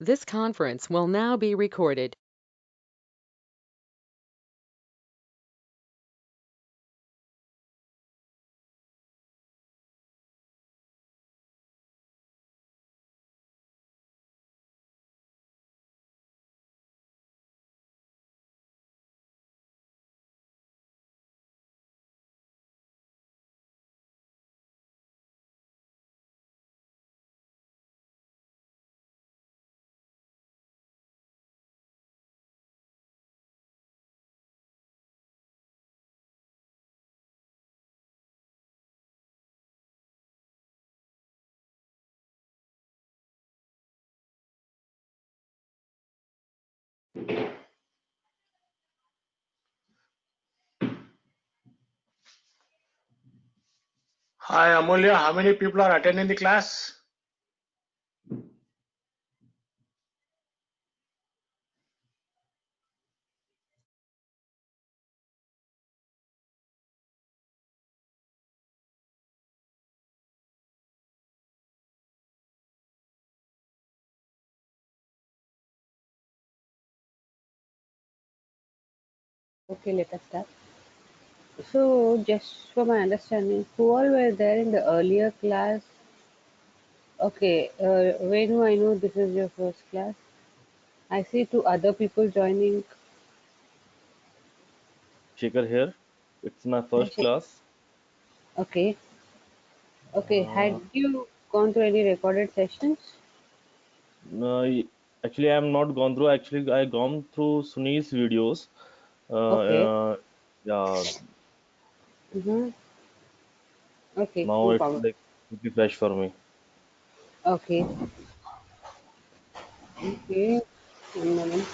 This conference will now be recorded. Hi, Amulya. How many people are attending the class? Okay, let us start. So, just for my understanding, who all were there in the earlier class? Okay, Venu, I know this is your first class. I see two other people joining. Shekhar here. It's my Hi, first Shekhar. class. Okay, okay. Uh, Had you gone through any recorded sessions? no, actually, I am not gone through. Actually, I gone through Sunil's videos. Uh, Okay. uh, yeah, Mm-hmm. Okay, now no it's problem. like pretty fresh for me. Okay, okay. One moment.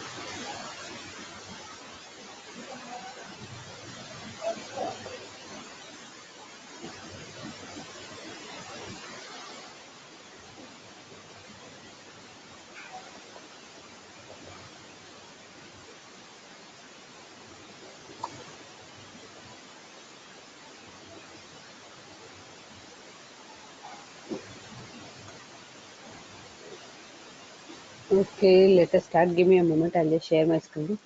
Okay, let us start. Give me a moment. I'll just share my screen.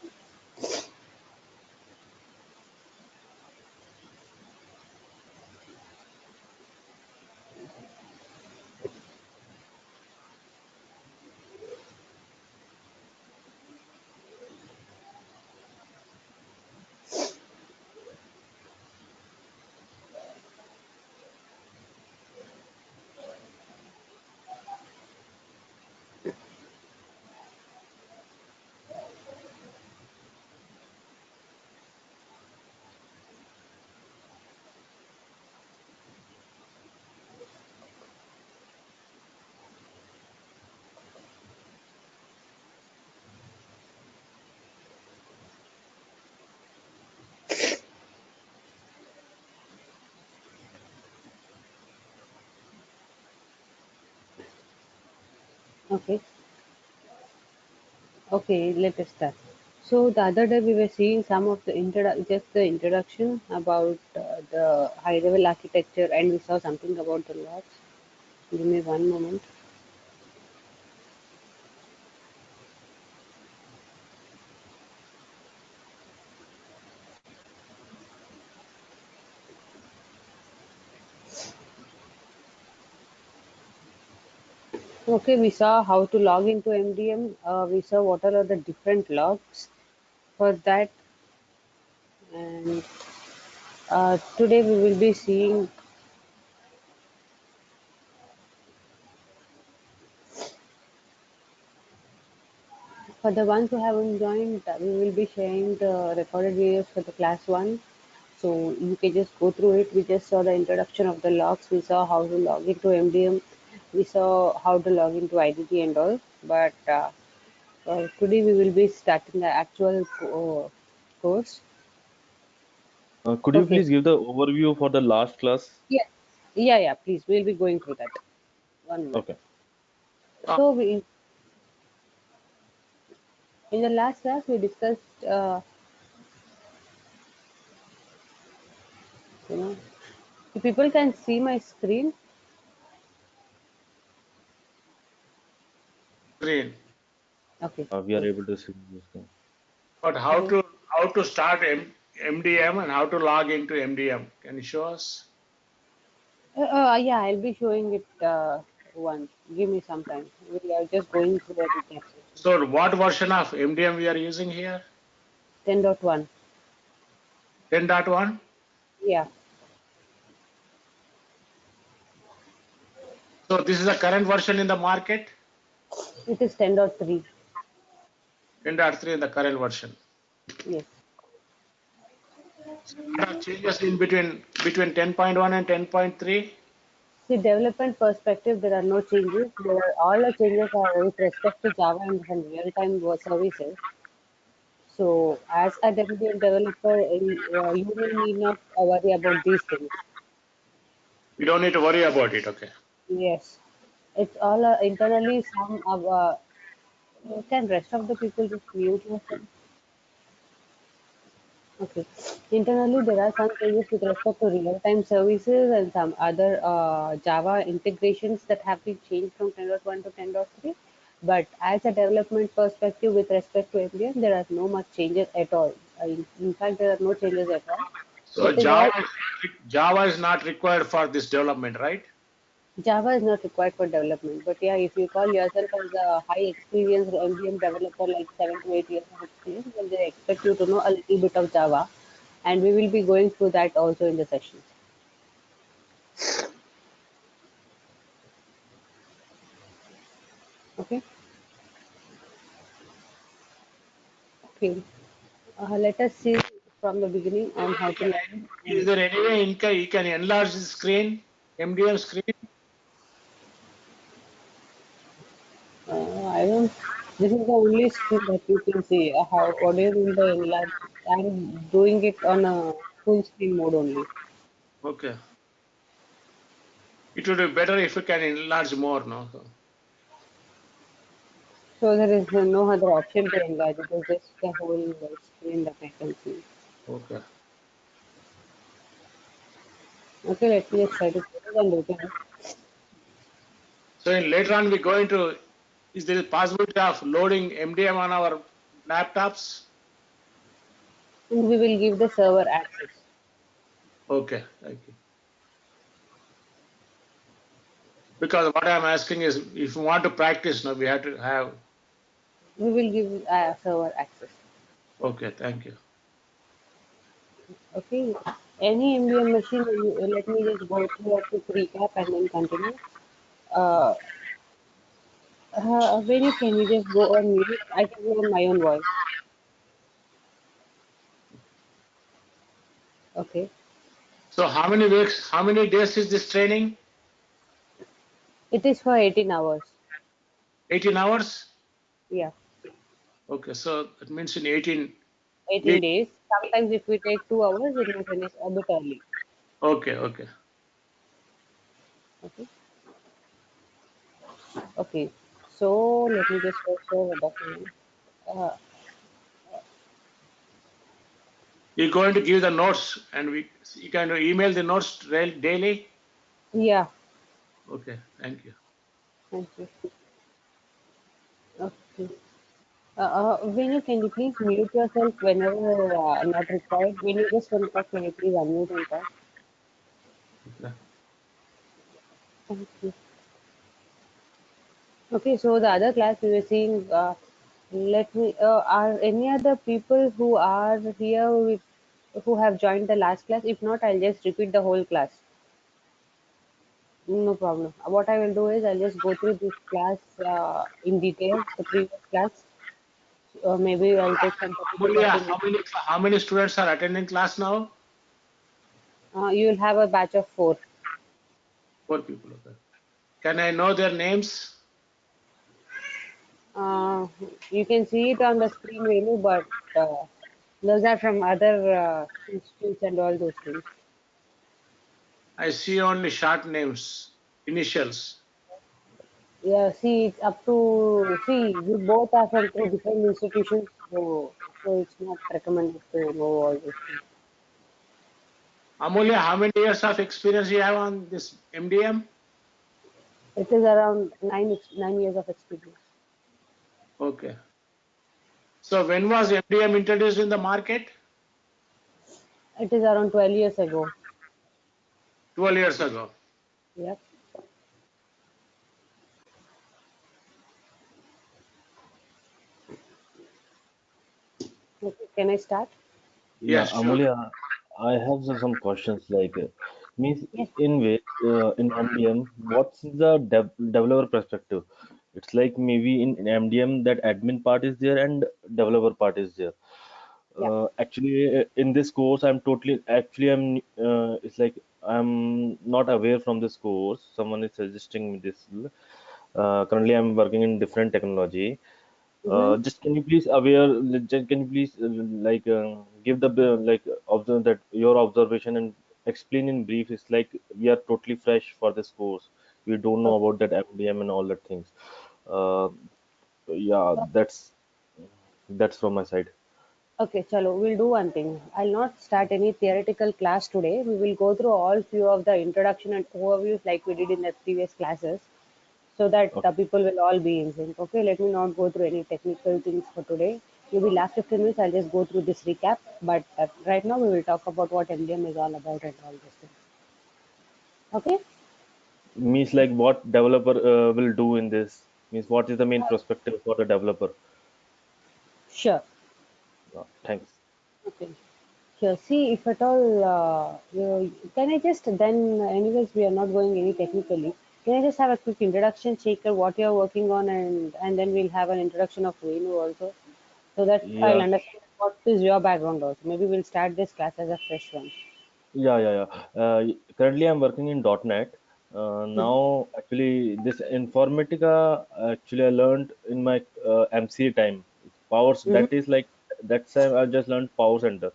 Okay, okay. Let us start. So the other day we were seeing some of the just the introduction about the high-level architecture, and we saw something about the logs. Give me one moment. Okay, we saw how to log into MDM. We saw what are the different logs for that, and today we will be seeing for the ones who haven't joined. We will be sharing the recorded videos for the class one. So you can just go through it. We just saw the introduction of the logs. We saw how to log into MDM. We saw how to log into IDT and all. But today we will be starting the actual course. Could you Okay. please give the overview for the last class? Yeah. Yeah. Yeah. Please, we'll be going through that. One moment. Okay. Uh, So we in the last class we discussed. You know, if people can see my screen. Green. Okay. we are able to see this thing. But how Okay. to start MDM and how to log into MDM? Can you show us? Yeah, I'll be showing it once. Give me some time. We are just going through a recap session. So what version of MDM we are using here? 10.1. 10.1. Yeah, So this is the current version in the market. it is 10.3. 10.3 in the current version. Yes. What are changes in between 10.1 and 10.3? See, development perspective, there are no changes. There are all the changes are with respect to Java and real-time services. So, as a WDM developer, you will need not worry about these things. We don't need to worry about it. Okay. Yes, it's all internally. Some of can rest of the people just mute yourself? Okay. Internally, there are some changes with respect to real-time services and some other Java integrations that have been changed from 10.1 to 10.3. But as a development perspective with respect to MDM, there are no much changes at all. In fact, there are no changes at all. So It is all Java is not required for this development, right? Java is not required for development. But yeah, if you call yourself as a high experienced MDM developer, like 7 to 8 years of experience, then they expect you to know a little bit of Java, and we will be going through that also in the session. Okay. Okay. Let us see from the beginning on how to log in. Is there any way you can enlarge the screen, MDM screen? I don't. This is the only screen that you can see. How? What do you mean by enlarge? I'm doing it on a full screen mode only. Okay. It would be better if you can enlarge more, no? So there is no other option to enlarge. It is just the whole screen that I can see. Okay. Okay, let me just try to close and open it. So later on, we're going to, is there a possibility of loading MDM on our laptops? And we will give the server access. Okay, thank you. Because what I'm asking is, if you want to practice, now we have to have. We will give server access. Okay, thank you. Okay. Any MDM machine, let me just go through a quick recap and then continue. Uh, Venu, can you just go on mute? I can hear my own voice. Okay. So how many weeks, how many days is this training? It is for 18 hours. 18 hours? Yeah. Okay, so that means in 18 18 weeks. days. Sometimes if we take 2 hours, it may finish a bit early. Okay, okay. Okay. Okay. So let me just first share a document. Uh, You're going to give the notes and you can email the notes daily? yeah. Okay, thank you. Thank you. Okay. Venu, can you please mute yourself whenever not required? When you just want to talk, can you please unmute and talk? Okay. Thank you. Okay, so the other class we were seeing, are any other people who are here who have joined the last class? If not, I'll just repeat the whole class. No problem. What I will do is I'll just go through this class in detail, the previous class. Maybe I'll take some 30 to Amulya, 40 minutes. how many students are attending class now? You will have a batch of 4. 4 people, okay. Can I know their names? Uh, you can see it on the screen, Venu, but those are from other institutes and all those things. I see only short names, initials. Yeah, see, it's up to see. We both are from two different institutions, so it's not recommended to know all those things. Amulya, how many years of experience you have on this MDM? It is around 9 years of experience. Okay. So when was MDM introduced in the market? It is around 12 years ago. 12 years ago. Yep. Okay, can I start? Yeah, Yes, sure. Amulya, I have some questions like means Yes. in MDM, what's the developer perspective? It's like maybe in MDM that admin part is there and developer part is there. Yeah. Actually, in this course, it's like I'm not aware from this course. Someone is suggesting me this. Currently, I'm working in different technology. Mm-hmm. Just can you please can you please give the observe that your observation and explain in brief. It's like we are totally fresh for this course. We don't know Okay. about that MDM and all that things. Uh, yeah, that's from my side. Okay, chalo, we'll do one thing. I'll not start any theoretical class today. We will go through all few of the introduction and overviews like we did in the previous classes so that the Okay. people will all be in sync. Okay, let me not go through any technical things for today. Maybe last 15 minutes I'll just go through this recap. But right now we will talk about what MDM is all about and all these things. Okay? Means like what developer will do in this. Means what is the main perspective for the developer. Sure. Thanks. Okay. Sure. See, if at all, can I just then, anyways, we are not going any technically. Can I just have a quick introduction, Shaker, what you are working on, and then we'll have an introduction of Venu also, so that I'll Yeah. understand what is your background also. Maybe we'll start this class as a fresh one. Yeah. Currently, I'm working in .NET. Now, actually, this Informatica, actually, I learned in my MCA time. Powers, Mm-hmm. that is like, that time I just learned Power Center.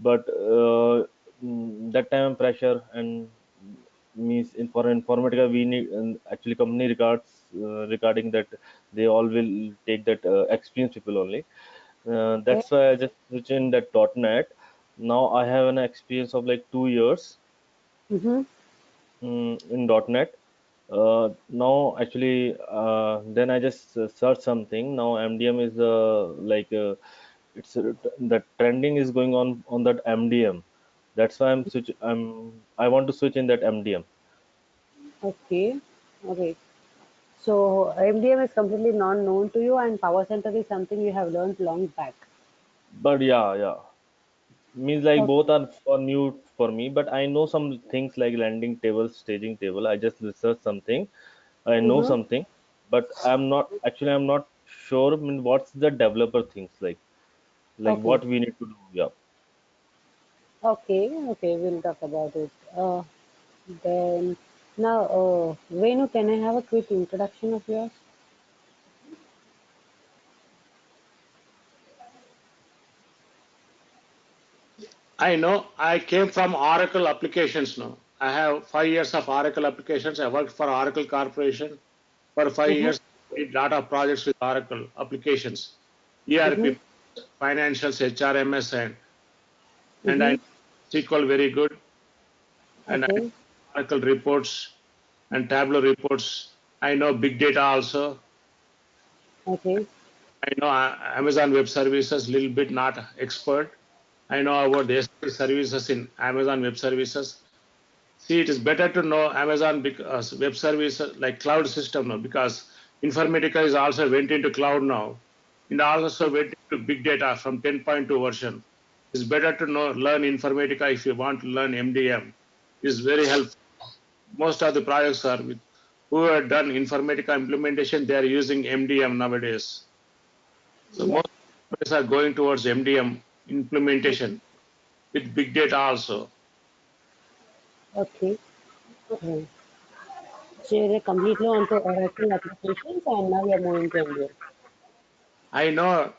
But that time I'm fresher and means for Informatica, we need, and actually, company regards regarding that, they all will take that experienced people only. Okay. That's why I just switch in that .NET. Now I have an experience of like 2 years Mm-hmm. in .NET. Now actually, then I just search something. Now MDM is it's the trending is going on that MDM. That's why I want to switch in that MDM. Okay. Okay. So MDM is completely non-known to you, and Power Center is something you have learned long back. But yeah, means like Okay. both are for new for me. But I know some things like landing table, staging table. I just research something. I know Mm-hmm. something, but I'm not sure. I mean, what's the developer things like Okay. what we need to do. Yeah, Okay. Okay. We'll talk about it. Then now, Venu, can I have a quick introduction of yours? I know I came from Oracle applications now. I have 5 years of Oracle applications. I worked for Oracle Corporation for five Mm-hmm. years. Did lot of projects with Oracle applications, Mm-hmm. ERP, financials, HRMS, and I Mm-hmm. know SQL very good, and I know Okay. Oracle reports and Tableau reports. I know big data also. Okay. I know Amazon Web Services, little bit not expert. I know about the SQL services in Amazon Web Services. See, it is better to know Amazon because web services like cloud system now because Informatica is also went into cloud now and also went into big data from 10.2 version. It's better to know learn Informatica if you want to learn MDM. It's very helpful. Most of the projects are with who have done Informatica implementation, they are using MDM nowadays. So Yeah. most companies are going towards MDM implementation with big data also. Okay. Okay. So you're completely onto Oracle applications, and now you're moving to MDM. I know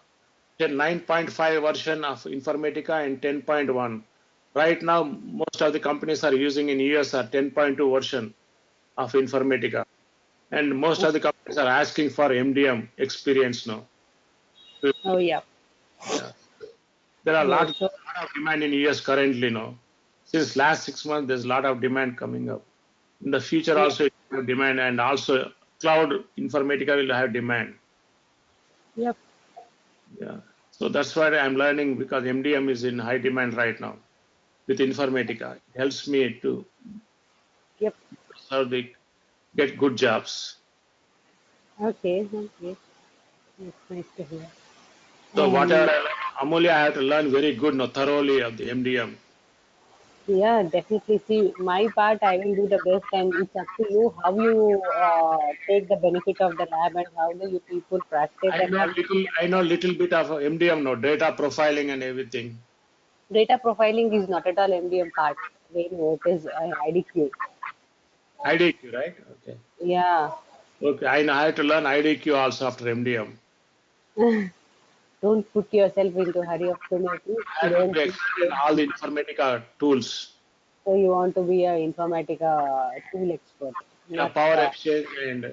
the 9.5 version of Informatica and 10.1. Right now, most of the companies are using in US are 10.2 version of Informatica, and most of the companies are asking for MDM experience now. Oh yeah. Yeah. There are a Okay. So lot of demand in US currently now. Since last 6 months, there's a lot of demand coming up. In the future, yeah. also it will have demand, and also cloud Informatica will have demand. Yep. Yeah. So that's why I'm learning, because MDM is in high demand right now with Informatica. It helps me to Yep. serve get good jobs. Okay. Okay. That's nice to hear. So whatever And I learn, Amulya, I have to learn very good, no, thoroughly of the MDM. yeah, definitely. See, my part, I will do the best, and it's up to you how you take the benefit of the lab and how do you people practice and how you I know little bit of MDM, no, data profiling and everything. data profiling is not at all MDM part. Very it is IDQ. IDQ, right? Okay. Yeah. Okay, I know I have to learn IDQ also after MDM. Don't put yourself into hurry of too many things. I have to Learn be things. expert in all the Informatica tools. So you want to be a Informatica tool expert, Yeah, not Power Exchange and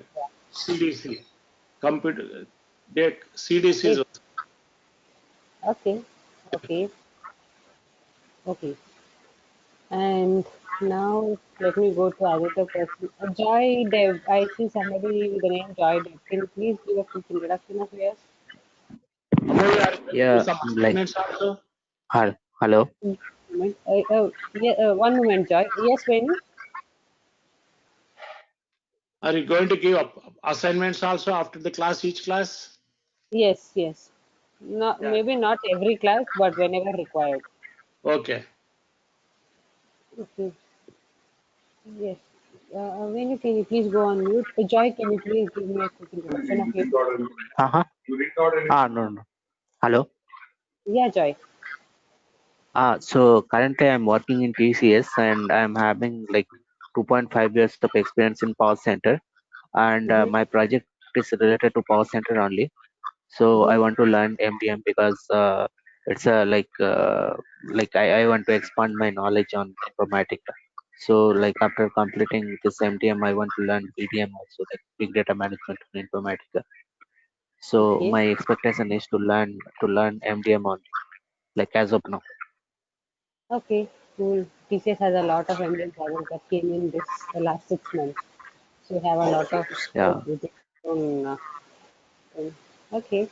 CDC. Computer, CDC is it. Okay, okay, okay. And now let me go to another person. Joy Dev. I see somebody with the name Joy Dev. Can you please give a quick introduction of yours? Amol, are you going to do Yeah, some like assignments also? hello. Mm, moment. Yeah, one moment, Joy. Yes, Venu? Are you going to give assignments also after the class, each class? Yes, yes. Not Yeah. maybe not every class, but whenever required. Okay. Okay. Yes. Venu, can you please go on mute? Joy, can you please give me a quick introduction of you? Uh-huh. No, no. Hello. Yeah, Joy. So currently I'm working in TCS and I'm having like 2.5 years of experience in Power Center, and Mm-hmm. my project is related to Power Center only. So I Mm-hmm. want to learn MDM because it's a I want to expand my knowledge on Informatica. So like after completing this MDM, I want to learn BDM also, like Big Data Management in Informatica. So Okay. my expectation is to learn MDM on like as of now. Okay. Cool. TCS has a lot of Indian projects that came in this the last 6 months. So you have a lot of Yeah. scope within your own. Thing. Okay.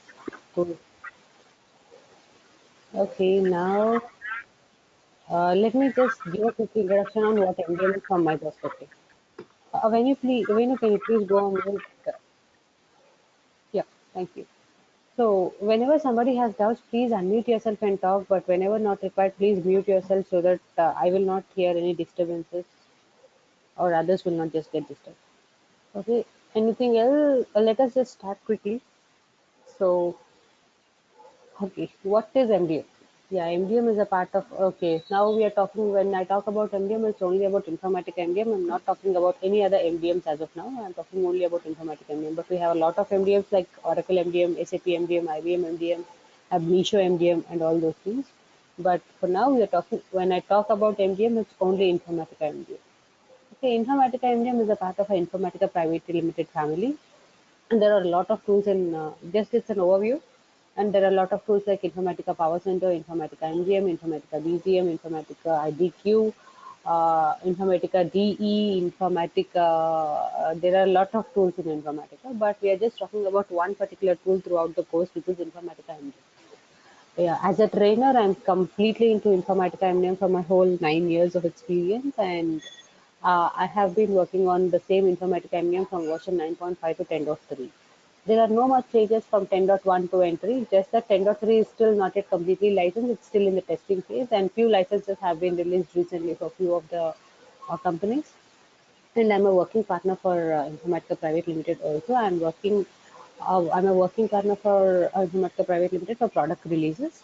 Cool. Okay. Now, let me just give a quick introduction on what MDM is from my perspective. When you can you please go on mute? Yeah. Thank you. So, whenever somebody has doubts, please unmute yourself and talk. But whenever not required, please mute yourself so that I will not hear any disturbances or others will not just get disturbed. Okay. Anything else? Let us just start quickly. So, okay, what is MDM? Yeah, MDM is a part of. Okay, now we are talking. When I talk about MDM, it's only about Informatica MDM. I'm not talking about any other MDMs as of now. I'm talking only about Informatica MDM. But we have a lot of MDMs like Oracle MDM, SAP MDM, IBM MDM, Abnisho MDM, and all those things. But for now, we are talking. When I talk about MDM, it's only Informatica MDM. Okay, Informatica MDM is a part of a Informatica Private Limited family, and there are a lot of tools in just it's an overview, and there are a lot of tools like Informatica Power Center, Informatica MGM, Informatica BGM, Informatica IDQ, Informatica DE, Informatica. There are a lot of tools in Informatica, but we are just talking about one particular tool throughout the course, which is Informatica MGM. Yeah, as a trainer, I'm completely into Informatica MDM for my whole 9 years of experience, and I have been working on the same Informatica MDM from version 9.5 to 10.3. There are no much changes from 10.1 to entry, just that 10.3 is still not yet completely licensed, it's still in the testing phase, and few licenses have been released recently for few of the companies. And I'm a working partner for Informatica Private Limited also. I'm a working partner for Informatica Private Limited for product releases.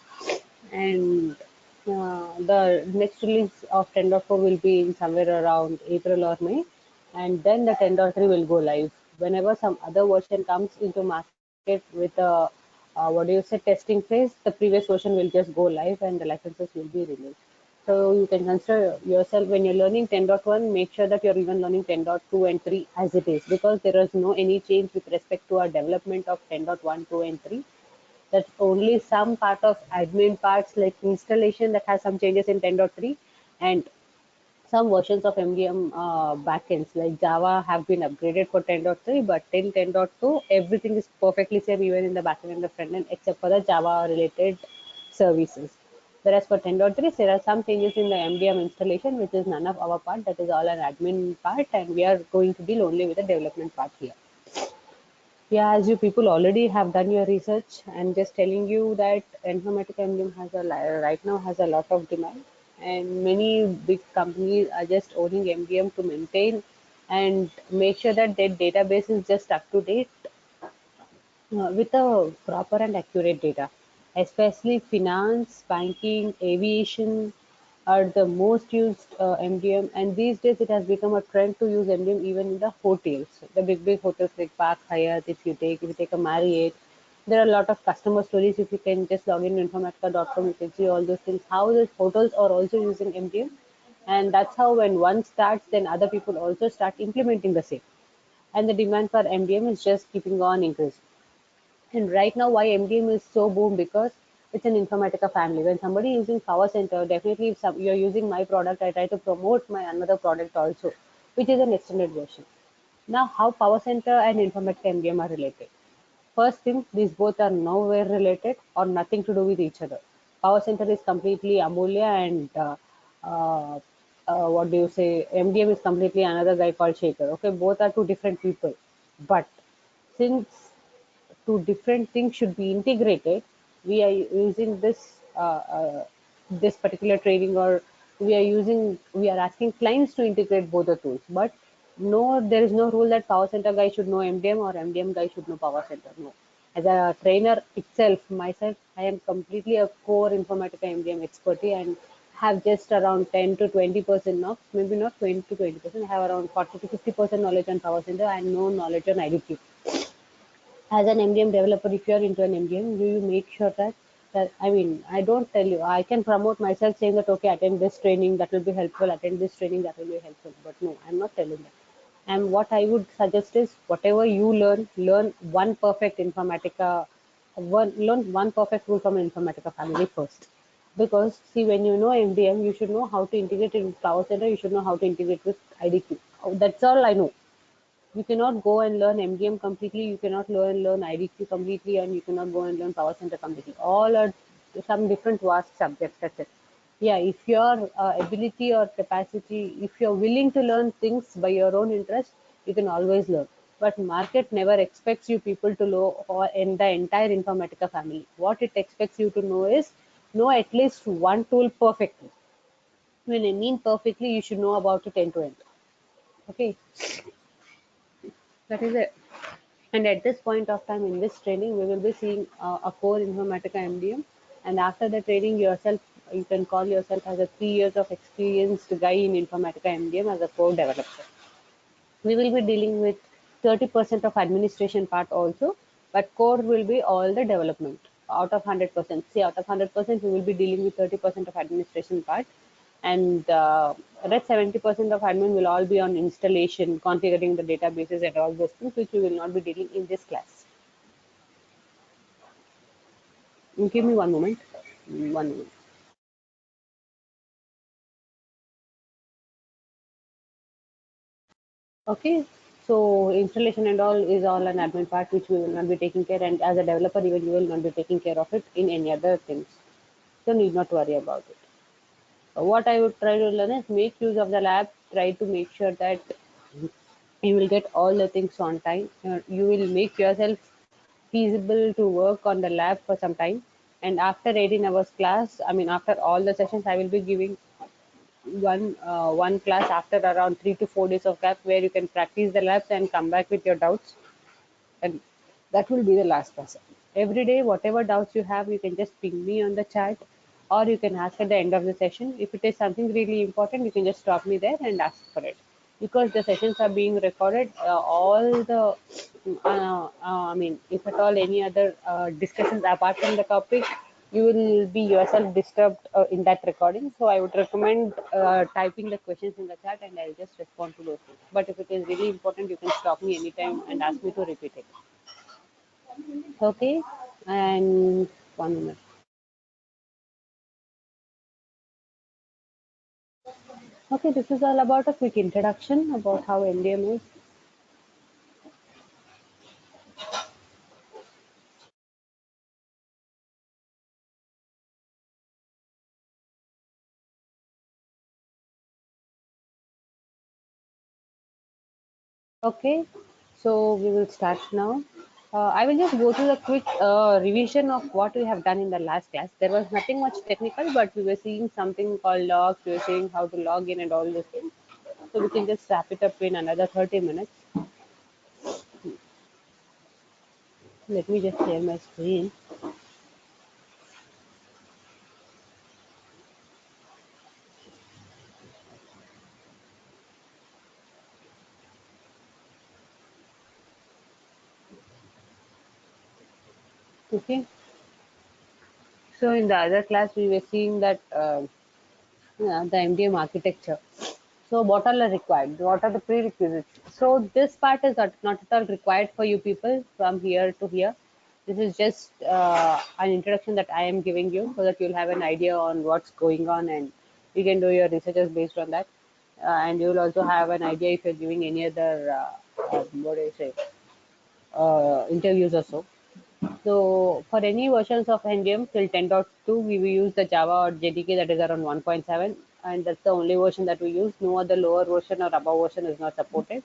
And the next release of 10.4 will be in somewhere around April or May. And then the 10.3 will go live. Whenever some other version comes into market with a testing phase, the previous version will just go live and the licenses will be released. So you can consider yourself when you're learning 10.1, make sure that you're even learning 10.2 and 3 as it is, because there is no any change with respect to our development of 10.1, 2 and 3. That's only some part of admin parts like installation that has some changes in 10.3, and some versions of MDM backends like Java have been upgraded for 10.3, but in 10.2, everything is perfectly same even in the backend and the front end except for the Java related services. Whereas for 10.3, there are some changes in the MDM installation, which is none of our part. That is all an admin part, and we are going to deal only with the development part here. Yeah, as you people already have done your research, I'm just telling you that Informatica MDM has right now has a lot of demand, and many big companies are just owning MDM to maintain and make sure that their database is just up to date with a proper and accurate data, especially finance, banking, aviation are the most used MDM, and these days it has become a trend to use MDM even in the hotels. The big hotels like Park Hyatt, if you take a Marriott, there are a lot of customer stories. If you can just log in to informatica.com, you can see all those things. How the hotels are also using MDM, and that's how when one starts, then other people also start implementing the same, and the demand for MDM is just keeping on increasing. And right now, why MDM is so boom? Because it's an Informatica family. When somebody using Power Center, definitely if you're using my product, I try to promote my another product also, which is an extended version. Now, how Power Center and Informatica MDM are related? First thing, these both are nowhere related or nothing to do with each other. Power Center is completely Amulya and uh, what do you say? MDM is completely another guy called Shaker. Okay, both are two different people. But since two different things should be integrated, we are using this particular training, or we are asking clients to integrate both the tools. But no, there is no rule that Power Center guy should know MDM or MDM guy should know Power Center. No. As a trainer itself, myself, I am completely a core Informatica MDM expertise and have just around 10 to 20% now, maybe not 20 to 20%. I have around 40 to 50% knowledge on Power Center and no knowledge on IDQ. As an MDM developer, if you are into an MDM, do you make sure that I mean, I don't tell you, I can promote myself saying that okay, attend this training, that will be helpful, attend this training, that will be helpful. But no, I'm not telling that. And what I would suggest is whatever you learn one perfect Informatica, learn one perfect rule from an Informatica family first. Because see, when you know MDM, you should know how to integrate it with Power Center, you should know how to integrate with IDQ. That's all I know. You cannot go and learn MDM completely, you cannot learn IDQ completely, and you cannot go and learn Power Center completely. All are some different vast subjects. That's it. Yeah, if your ability or capacity, if you're willing to learn things by your own interest, you can always learn. But market never expects you people to know or in the entire Informatica family. What it expects you to know at least one tool perfectly. When I mean perfectly, you should know about it end to end. Okay, that is it. And at this point of time in this training, we will be seeing a core Informatica MDM. And after the training, you can call yourself as a 3 years of experienced guy in Informatica MDM as a core developer. We will be dealing with 30% of administration part also, but core will be all the development out of 100%. See, out of 100%, we will be dealing with 30% of administration part, and rest 70% of admin will all be on installation, configuring the databases and all those things, which we will not be dealing in this class. Give me one moment. One moment. Okay. So installation and all is all an admin part which we will not be taking care, and as a developer even you will not be taking care of it in any other things. So need not worry about it. What I would try to learn is make use of the lab, try to make sure that you will get all the things on time. You will make yourself feasible to work on the lab for some time. And after 18 hours class, I mean, after all the sessions, I will be giving one class after around 3 to 4 days of gap where you can practice the labs and come back with your doubts, and that will be the last class. Every day, whatever doubts you have, you can just ping me on the chat, or you can ask at the end of the session. If it is something really important, you can just stop me there and ask for it. Because the sessions are being recorded, all the, I mean, if at all any other discussions apart from the topic, you will be yourself disturbed in that recording. So I would recommend typing the questions in the chat and I'll just respond to those things. But if it is really important, you can stop me anytime and ask me to repeat it. Okay, and 1 minute. Okay, this is all about a quick introduction about how MDM is. Okay, so we will start now. I will just go through the quick revision of what we have done in the last class. There was nothing much technical, but we were seeing something called logs. We were seeing how to log in and all these things. So we can just wrap it up in another 30 minutes. Let me just share my screen. Okay. So in the other class, we were seeing that the MDM architecture. So what all are required? What are the prerequisites? So this part is not at all required for you people from here to here. This is just an introduction that I am giving you so that you'll have an idea on what's going on and you can do your researches based on that. And you'll also have an idea if you're giving any other, what do you say, interviews or so. So for any versions of NVM till 10.2, we will use the Java or JDK that is around 1.7, and that's the only version that we use. No other lower version or above version is not supported.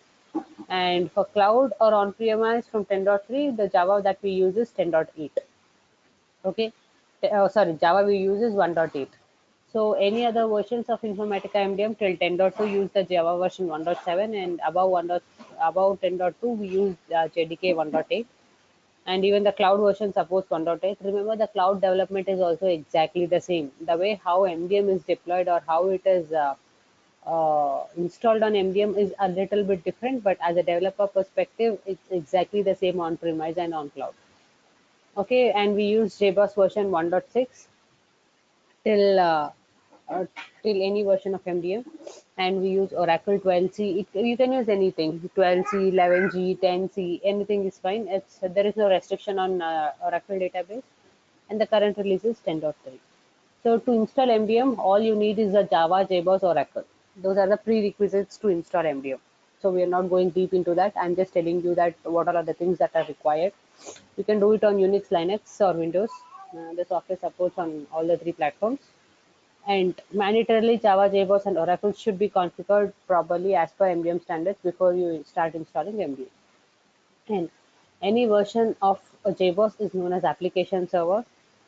And for cloud or on-premise from 10.3, the Java that we use is 10.8. Okay, sorry, Java we use is 1.8. So any other versions of Informatica MDM till 10.2 use the Java version 1.7, and above above 10.2 we use JDK 1.8, and even the cloud version supports 1.8. Remember, the cloud development is also exactly the same. The way how MDM is deployed or how it is installed on MDM is a little bit different, but as a developer perspective, it's exactly the same on premise and on cloud. Okay, and we use JBoss version 1.6 till uh, till any version of MDM, and we use Oracle 12c. You can use anything, 12c, 11g, 10c, anything is fine. There is no restriction on Oracle database, and the current release is 10.3. So to install MDM, all you need is a Java, JBoss, Oracle. Those are the prerequisites to install MDM. So we are not going deep into that. I'm just telling you that what are the things that are required. You can do it on Unix, Linux, or Windows. The software supports on all the three platforms. And mandatorily, Java, JBoss, and Oracle should be configured properly as per MDM standards before you start installing MDM. And any version of a JBoss is known as application server,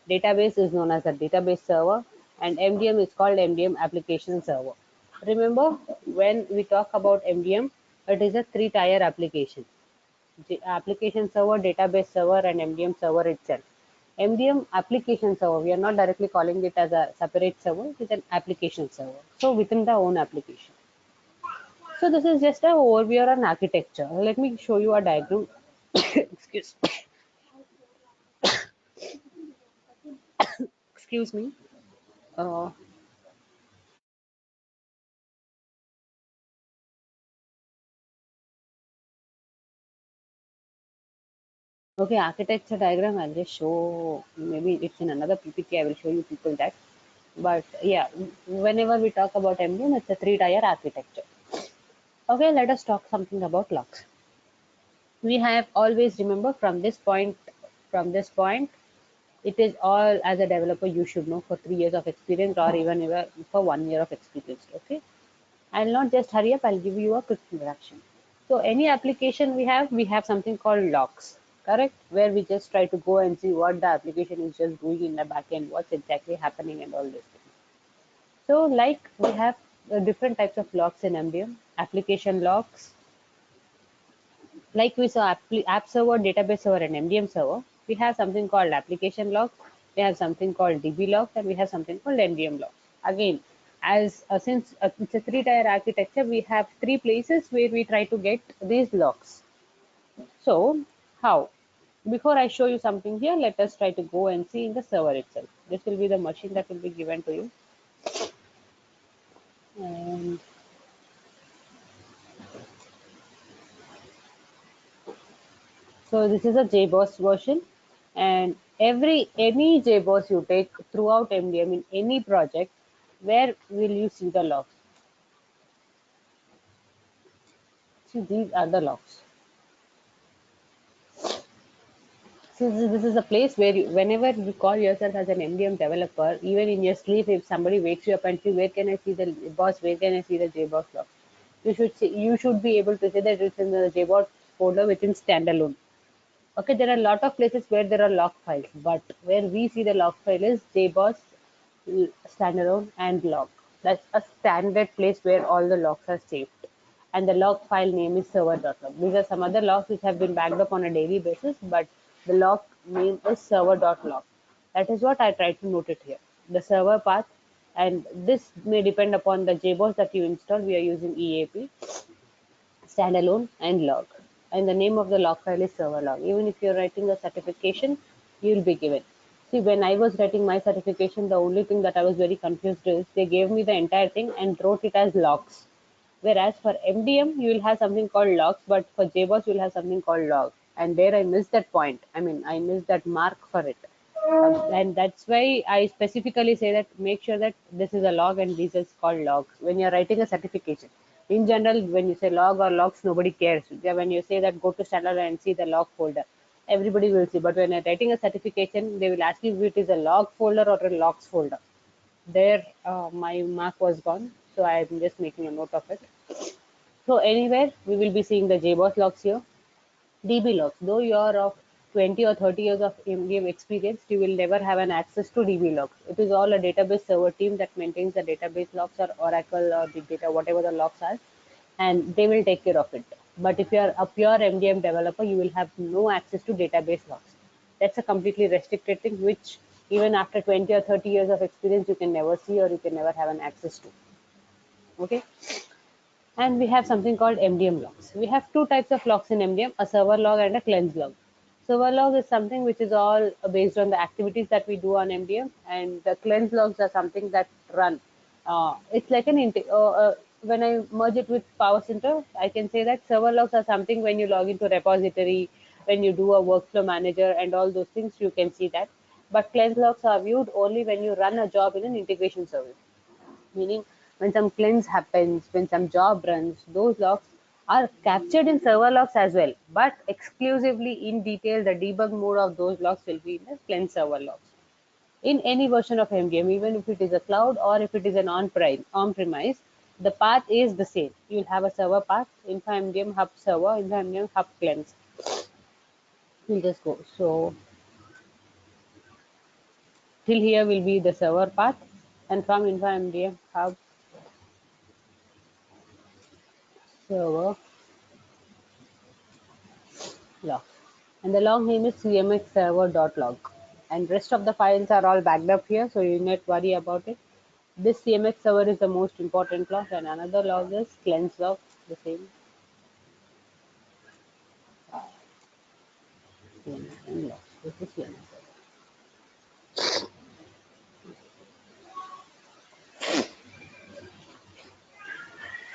database is known as a database server, and MDM is called MDM application server. Remember, when we talk about MDM, it is a three-tier application. Application server, database server, and MDM server itself. MDM application server, we are not directly calling it as a separate server, it is an application server. So within the own application. So this is just an overview on architecture. Let me show you a diagram. Excuse, excuse me. Uh, okay, architecture diagram. I'll just show. Maybe it's in another PPT. I will show you people that. But yeah, whenever we talk about MDM, it's a three-tier architecture. Okay, let us talk something about logs. We have always remember from this point, it is all as a developer you should know for 3 years of experience or even for 1 year of experience. Okay, I'll not just hurry up. I'll give you a quick introduction. So any application we have something called logs, correct? Where we just try to go and see what the application is just doing in the backend, what's exactly happening, and all this things. So like we have different types of logs in MDM, application logs, like we saw app server, database server, and MDM server. We have something called application logs, we have something called DB logs, and we have something called MDM logs. Again, as since it's a three-tier architecture, we have three places where we try to get these logs. So how? Before I show you something here, let us try to go and see in the server itself. This will be the machine that will be given to you. And so this is a JBoss version, and any JBoss you take throughout MDM in any project, where will you see the logs? See, these are the logs. So this is a place where whenever you call yourself as an MDM developer, even in your sleep, if somebody wakes you up and say, "Where can I see the boss? Where can I see the JBoss log?" You should be able to say that it's in the JBoss folder within standalone. Okay, there are a lot of places where there are log files, but where we see the log file is JBoss standalone and log. That's a standard place where all the logs are saved. And the log file name is server.log. These are some other logs which have been backed up on a daily basis, but the log name is server.log. That is what I try to note it here. The server path, and this may depend upon the JBoss that you install. We are using EAP standalone and log. And the name of the log file is server log. Even if you're writing a certification, you'll be given. See, when I was writing my certification, the only thing that I was very confused is they gave me the entire thing and wrote it as logs. Whereas for MDM, you will have something called logs, but for JBoss, you will have something called log. And there I missed that point. I mean, I missed that mark for it. And that's why I specifically say that make sure that this is a log and this is called logs when you're writing a certification. In general, when you say log or logs, nobody cares. When you say that go to standard and see the log folder, everybody will see. But when you're writing a certification, they will ask you if it is a log folder or a logs folder. There, my mark was gone, so I'm just making a note of it. So anywhere, we will be seeing the JBoss logs here. DB logs. Though you are of 20 or 30 years of MDM experience, you will never have an access to DB logs. It is all a database server team that maintains the database logs or Oracle or Big Data, whatever the logs are, and they will take care of it. But if you are a pure MDM developer, you will have no access to database logs. That's a completely restricted thing, which even after 20 or 30 years of experience, you can never see or you can never have an access to. Okay. And we have something called MDM logs. We have two types of logs in MDM, a server log and a cleanse log. Server log is something which is all based on the activities that we do on MDM, and the cleanse logs are something that run. It's like when I merge it with PowerCenter, I can say that server logs are something when you log into repository, when you do a workflow manager and all those things, you can see that. But cleanse logs are viewed only when you run a job in an integration service, meaning when some cleanse happens, when some job runs, those logs are captured in server logs as well, but exclusively in detail, the debug mode of those logs will be in the cleanse server logs. In any version of MDM, even if it is a cloud or if it is an on-premise, the path is the same. You'll have a server path, info MDM hub server, info MDM hub cleanse. We'll just go. So till here will be the server path, and from info MDM hub server log. And the log name is cmxserver.log. And rest of the files are all backed up here, so you need not worry about it. This CMX server is the most important log, and another log is cleanse log, the same. CMX log. This is CMX server.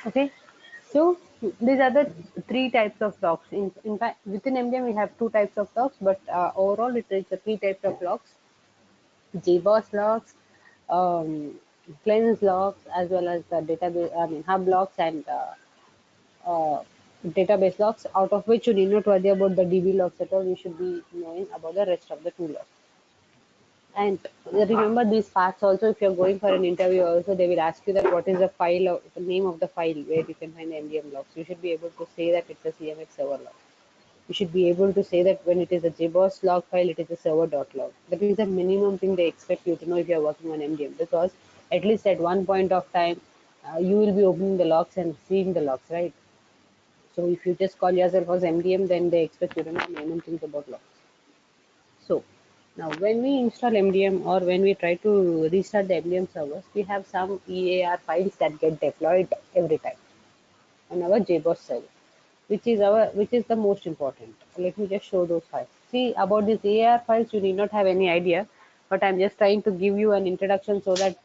Okay, so these are the three types of logs. In fact, within MDM we have two types of logs, but overall it is the three types of logs: JBoss logs, um, cleanse logs, as well as the database, I mean hub logs and database logs. Out of which you need not worry about the DB logs at all. You should be knowing about the rest of the two logs. And remember these facts also. If you're going for an interview, also they will ask you that what is the file, or the name of the file where you can find the MDM logs. You should be able to say that it's a CMX server log. You should be able to say that when it is a JBoss log file, it is a server.log. That is the minimum thing they expect you to know if you are working on MDM, because at least at one point of time, you will be opening the logs and seeing the logs, right? So if you just call yourself as MDM, then they expect you to know minimum things about logs. So now when we install MDM or when we try to restart the MDM servers, we have some EAR files that get deployed every time on our JBoss server, which is the most important. Let me just show those files. See, about these EAR files, you need not have any idea, but I'm just trying to give you an introduction so that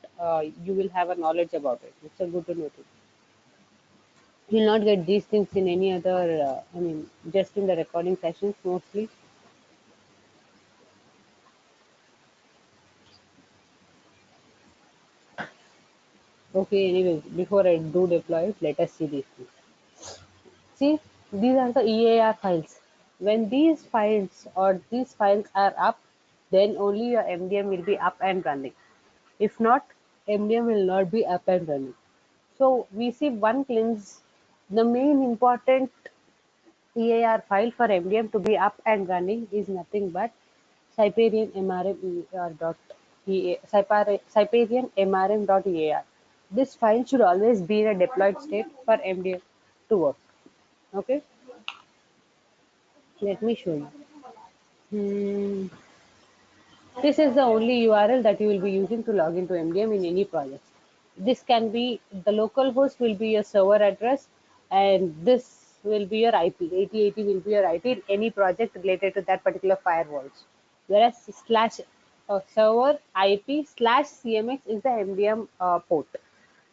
you will have a knowledge about it. It's a good to know thing. You'll not get these things in any other, just in the recording sessions mostly. Okay, anyways, before I do deploy it, let us see these things. See, these are the EAR files. When these files are up, then only your MDM will be up and running. If not, MDM will not be up and running. So we see one cleanse. The main important EAR file for MDM to be up and running is nothing but Cyperion MRM.EAR. This file should always be in a deployed state for MDM to work. Okay, let me show you. This is the only URL that you will be using to log into MDM in any project. This can be the local host will be your server address, and this will be your IP. 8080 will be your IP in any project related to that particular firewalls. Whereas slash server IP slash CMX is the MDM port.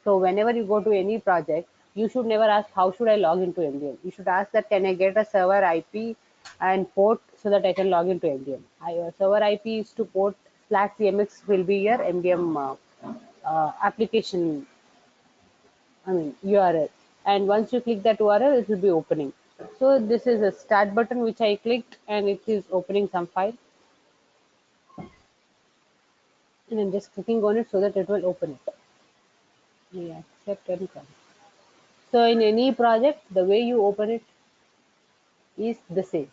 So whenever you go to any project, you should never ask how should I log into MDM. You should ask that can I get a server IP and port so that I can log into MDM. Server IP is to port slash CMX will be your MDM application, URL. And once you click that URL, it will be opening. So this is a start button which I clicked and it is opening some file. And I'm just clicking on it so that it will open it. Yeah, accept and come. So in any project, the way you open it is the same.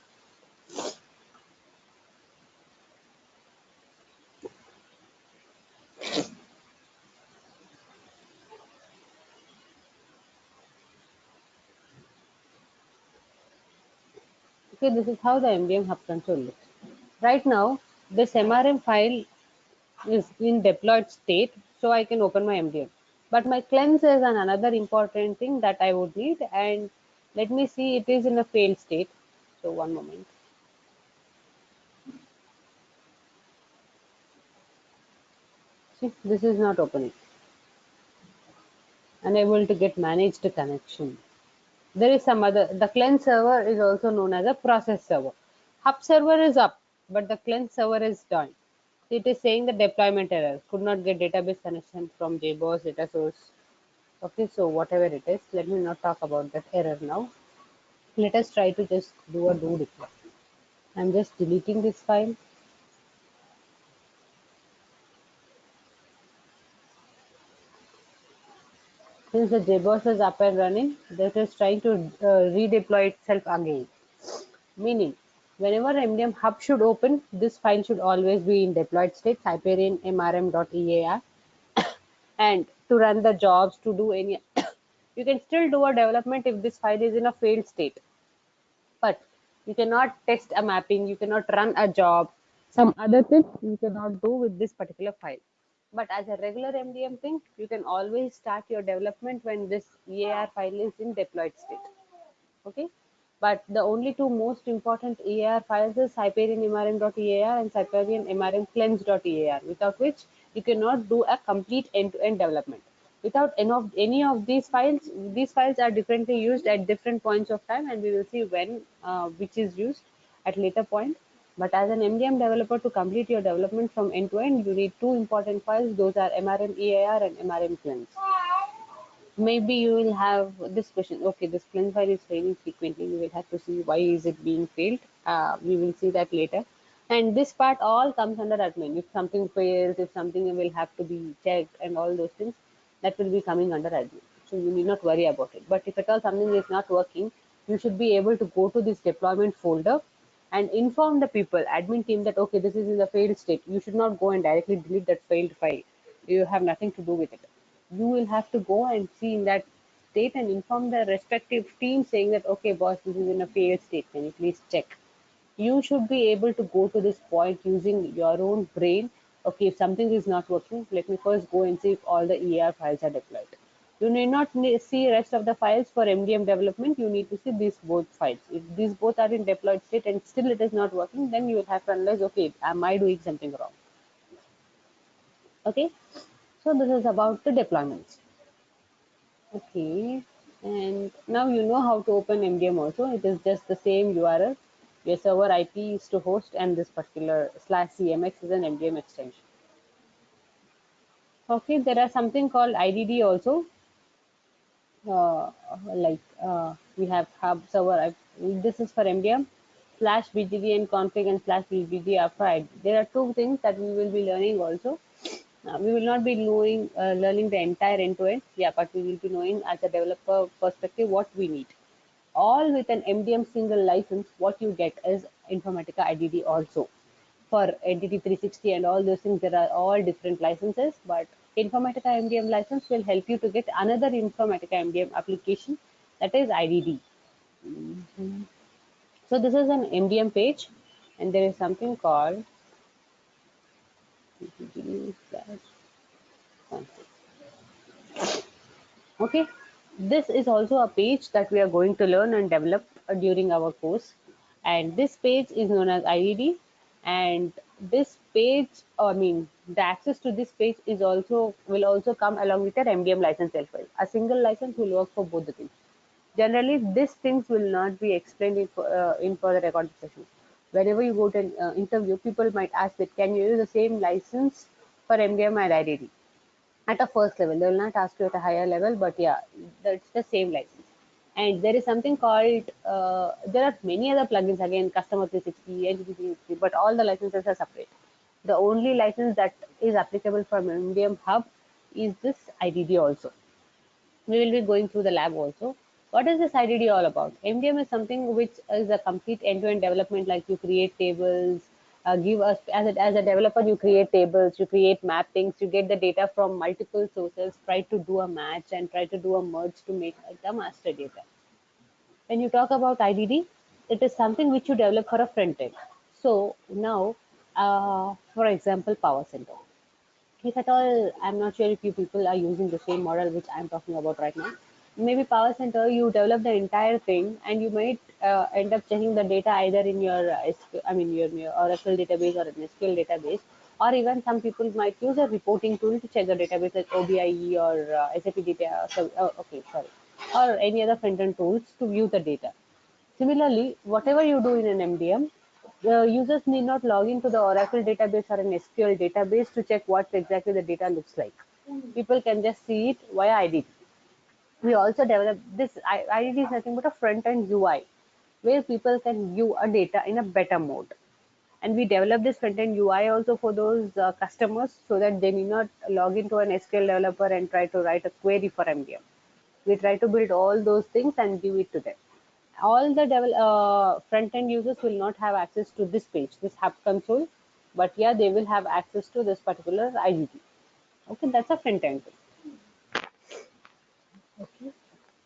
Okay, this is how the MDM Hub console looks. Right now, this MRM file is in deployed state, so I can open my MDM. But my cleanse is another important thing that I would need, and let me see, it is in a failed state. So one moment. See, this is not opening. Unable to get managed connection. There is some other, the cleanse server is also known as a process server. Hub server is up, but the cleanse server is down. It is saying the deployment error, could not get database connection from JBoss data source. Okay, so whatever it is, let me not talk about that error now. Let us try to just do a do deploy. I'm just deleting this file. Since the JBoss is up and running, that is trying to redeploy itself again. Meaning, whenever MDM hub should open, this file should always be in deployed state, Hyperion MRM.EAR. And to run the jobs, to do any, you can still do a development if this file is in a failed state. But you cannot test a mapping, you cannot run a job, some other things you cannot do with this particular file. But as a regular MDM thing, you can always start your development when this EAR file is in deployed state. Okay, but the only two most important EAR files is Cyperion MRM.EAR and Cyperion MRM cleanse.EAR, without which you cannot do a complete end-to-end development. Without any of these files are differently used at different points of time, and we will see when which is used at later point. But as an MDM developer, to complete your development from end to end, you need two important files. Those are MRM EAR and MRM cleanse. Maybe you will have this question, okay, this cleanse file is failing frequently, we will have to see why is it being failed. We will see that later. And this part all comes under admin. If something fails, if something will have to be checked and all those things, that will be coming under admin, so you need not worry about it. But if at all something is not working, you should be able to go to this deployment folder and inform the people, admin team, that okay, this is in the failed state. You should not go and directly delete that failed file. You have nothing to do with it. You will have to go and see in that state and inform the respective team saying that okay boss, this is in a failed state, can you please check. You should be able to go to this point using your own brain. Okay, if something is not working, let me first go and see if all the ER files are deployed. You need not see rest of the files for MDM development. You need to see these both files. If these both are in deployed state and still it is not working, then you will have to analyze, okay, am I doing something wrong? Okay, so this is about the deployments. Okay, and now you know how to open MDM also. It is just the same URL. Your server IP is to host, and this particular slash CMX is an MDM extension. Okay, there are something called IDD also. Like We have hub server. This is for MDM slash BGD and config and slash BGD after ID. There are two things that we will be learning also. We will not be knowing, learning the entire end-to-end, yeah, but we will be knowing as a developer perspective what we need. All with an MDM single license, what you get is Informatica IDD also. For Entity 360 and all those things, there are all different licenses, but Informatica MDM license will help you to get another Informatica MDM application, that is IDD. So this is an MDM page, and there is something called okay. This is also a page that we are going to learn and develop during our course, and this page is known as IDD. And this page, I mean, the access to this page is also will also come along with your MDM license as well. A single license will work for both the things. Generally, these things will not be explained in further recorded sessions. Whenever you go to an interview, people might ask that, can you use the same license for MDM and IDD? At a first level, they will not ask you at a higher level, but yeah, that's the same license. And there is something called, there are many other plugins, again, Customer 360, Entity 360, but all the licenses are separate. The only license that is applicable for MDM Hub is this IDD also. We will be going through the lab also. What is this IDD all about? MDM is something which is a complete end-to-end development, like you create tables, give us, as a developer, you create tables, you create mappings, you get the data from multiple sources, try to do a match and try to do a merge to make the master data. When you talk about IDD, it is something which you develop for a front end. So now, for example, Power Center. If at all, I'm not sure if you people are using the same model which I'm talking about right now. Maybe Power Center, you develop the entire thing, and you might end up checking the data either in your your Oracle database or an SQL database, or even some people might use a reporting tool to check the database like OBIE or SAP data. So, or any other front-end tools to view the data. Similarly, whatever you do in an MDM, the users need not log into the Oracle database or an SQL database to check what exactly the data looks like. People can just see it via IDD. We also developed this IDD is nothing but a front-end UI where people can view a data in a better mode. And we developed this front-end UI also for those customers so that they need not log into an SQL developer and try to write a query for MDM. We try to build all those things and give it to them. All the front-end users will not have access to this page, this Hub Console, but yeah, they will have access to this particular IDD. Okay, that's a front-end. Okay,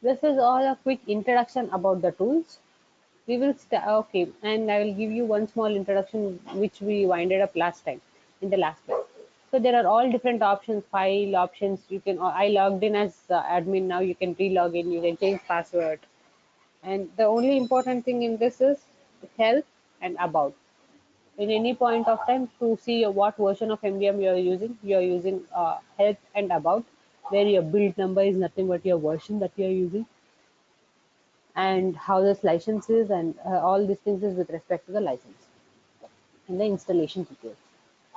this is all a quick introduction about the tools. We will start. Okay, and I will give you one small introduction which we winded up last time in the last class. So there are all different options, file options. You can. I logged in as admin. Now you can re-log in. You can change password. And the only important thing in this is help and about. In any point of time, to see what version of MDM you are using help and about, where your build number is nothing but your version that you are using, and how this license is, and all these things is with respect to the license. And the installation details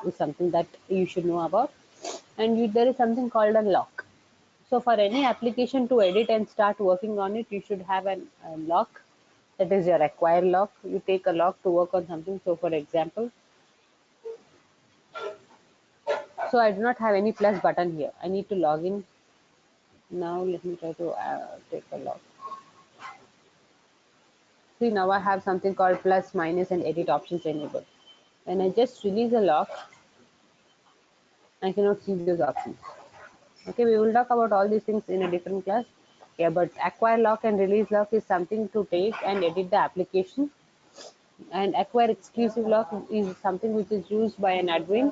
is something that you should know about. And there is something called a lock. So for any application to edit and start working on it, you should have a lock. That is your acquire lock. You take a lock to work on something. So for example, so I do not have any plus button here. I need to log in. Now let me try to take a lock. See, now I have something called plus, minus, and edit options enabled. When I just release a lock, I cannot see those options. Okay, we will talk about all these things in a different class. Yeah, but acquire lock and release lock is something to take and edit the application. And acquire exclusive lock is something which is used by an admin,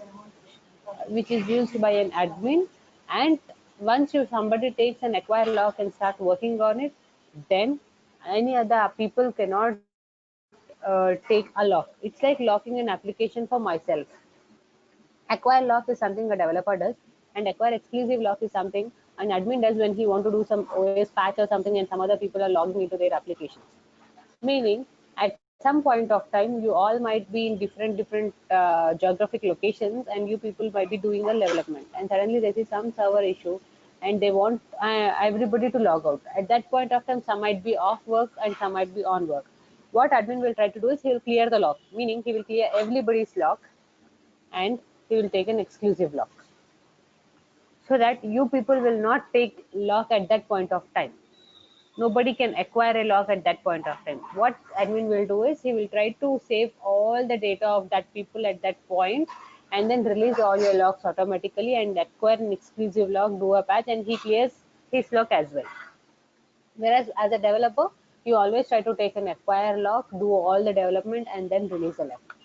and once somebody takes an acquire lock and start working on it, then any other people cannot take a lock. It's like locking an application for myself. Acquire lock is something a developer does, and acquire exclusive lock is something an admin does when he want to do some OS patch or something, and some other people are logging into their applications. Meaning, at some point of time, you all might be in different geographic locations, and you people might be doing a development, and suddenly there is some server issue, and they want everybody to log out. At that point of time, some might be off work and some might be on work. What admin will try to do is he will clear the lock, meaning he will clear everybody's lock and he will take an exclusive lock so that you people will not take lock at that point of time. Nobody can acquire a lock at that point of time. What admin will do is he will try to save all the data of that people at that point and then release all your locks automatically and acquire an exclusive lock, do a patch, and he clears his lock as well. Whereas as a developer, you always try to take an acquire lock, do all the development, and then release a lock.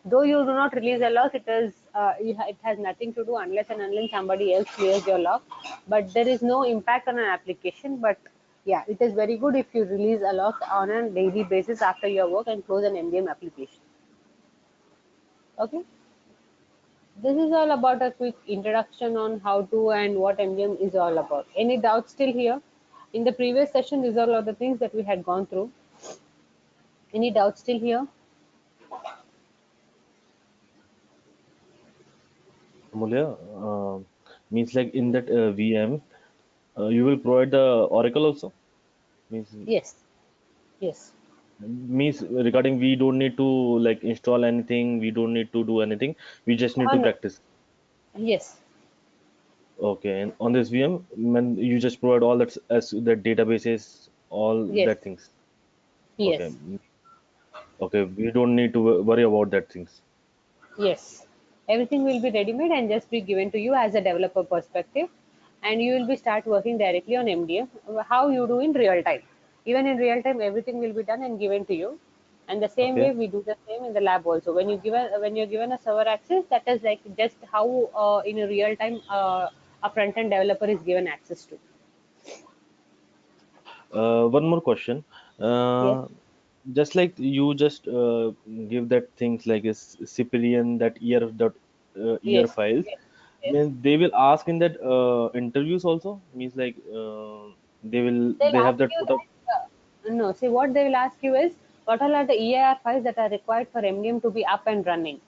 Though you do not release a lock, it has nothing to do unless and unless somebody else clears your lock. But there is no impact on an application. But yeah, it is very good if you release a lock on a daily basis after your work and close an MDM application. Okay. This is all about a quick introduction on how to and what MDM is all about. Any doubts still here? In the previous session, these are all the things that we had gone through. Any doubts still here? Amulya, means like in that VM, you will provide the Oracle also. Yes. Yes. Means regarding we don't need to like install anything, we don't need to do anything. We just need Oh to no. practice. Yes. Okay, and on this VM, when you just provide all that as the databases, all Yes. that things. Okay, Yes. okay, we don't need to worry about that things. Yes, everything will be ready-made and just be given to you as a developer perspective, and you will be start working directly on MDM. How you do in real time. Even in real time, everything will be done and given to you. And the same Okay. way we do the same in the lab also. When you're given a server access, that is like just how in a real time a front end developer is given access to. One more question. Yes. Just like you just give that things like a Cyprian that year Yes. files. Yes. Yes. Means they will ask in that interviews also. Means like They'll they have ask that you put up. that, no, see what they will ask you is what all are the EIR files that are required for MDM to be up and running.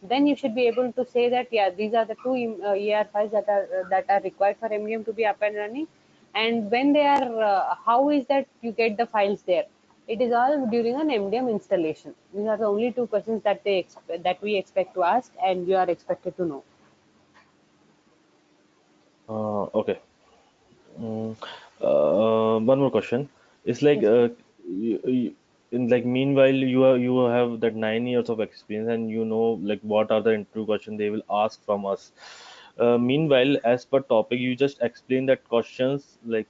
Then you should be able to say that, yeah, these are the two EIR files that are required for MDM to be up and running. And when they are, how is that you get the files there? It is all during an MDM installation. These are the only two questions that that we expect to ask, and you are expected to know. Okay. Mm, one more question. It's like Yes. in like meanwhile you have that 9 years of experience and you know like what are the interview questions they will ask from us. Meanwhile, as per topic, you just explain that questions like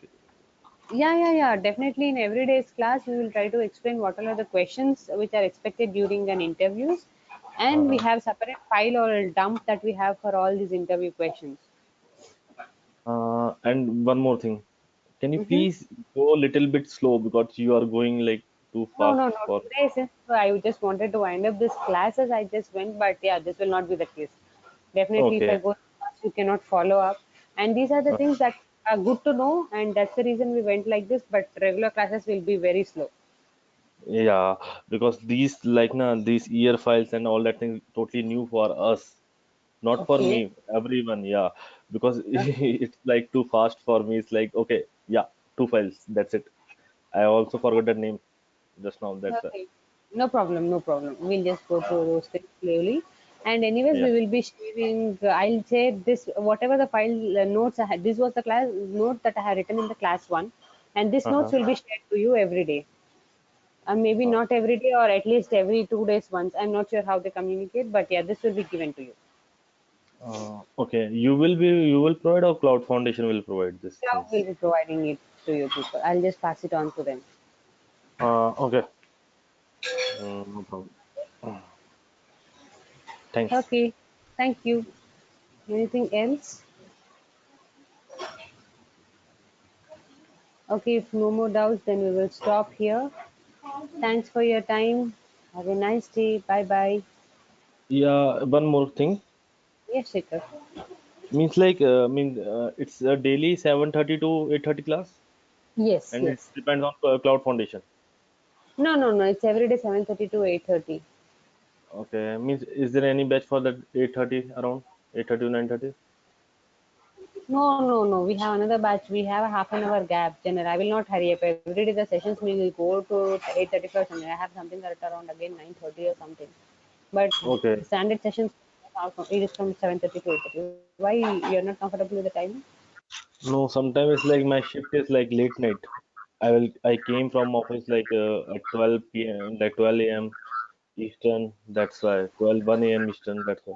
Yeah. Definitely in every day's class, we will try to explain what are the questions which are expected during an interviews. And we uh, have separate file or a dump that we have for all these interview questions. and one more thing. Can you Mm-hmm. please go a little bit slow because you are going like too fast No. for. Today, since I just wanted to wind up this classes, I just went, but yeah, this will not be the case. Definitely, if I Okay. go fast, you cannot follow up. And these are the Uh, things that are good to know, and that's the reason we went like this. But regular classes will be very slow. yeah, because these like these year files and all that thing totally new for us. Not for Okay. me, everyone, yeah. Because it's like too fast for me. It's like, okay, yeah, two files. That's it. I also forgot the name just now. That's Okay. No problem, no problem. We'll just go through those things slowly. And anyways, yeah. we will be sharing, I'll say this, whatever the file notes I had, this was the class note that I had written in the class one. And this notes Uh-huh. will be shared to you every day. Maybe Uh, not every day or at least every 2 days once. I'm not sure how they communicate, but yeah, this will be given to you. okay. You will provide or Cloud Foundation will provide these Cloud will things. be providing it to you people. I'll just pass it on to them. Okay. No problem. Thanks. Okay. Thank you. Anything else? Okay, if no more doubts, then we will stop here. Thanks for your time. Have a nice day. Bye bye. Yeah, one more thing. Yes, Shikhar. Means like it's a daily 7:30 to 8:30 class Yes, and it yes. depends on Cloud Foundation. No. It's every day 7:30 to 8:30. Okay, means is there any batch for that 8:30 around 8:30 to 9:30? No. We have another batch. We have a half an hour gap. General, I will not hurry up. Every day the sessions will go to 8:35. And I have something at around again 9:30 or something. But Okay. standard sessions it is from 7:30 to 8:30. Why you're not comfortable with the time? No, sometimes it's like my shift is like late night. I came from office like at 12 p.m. like 12 a.m. Eastern. That's why 1 a.m. Eastern. That's why.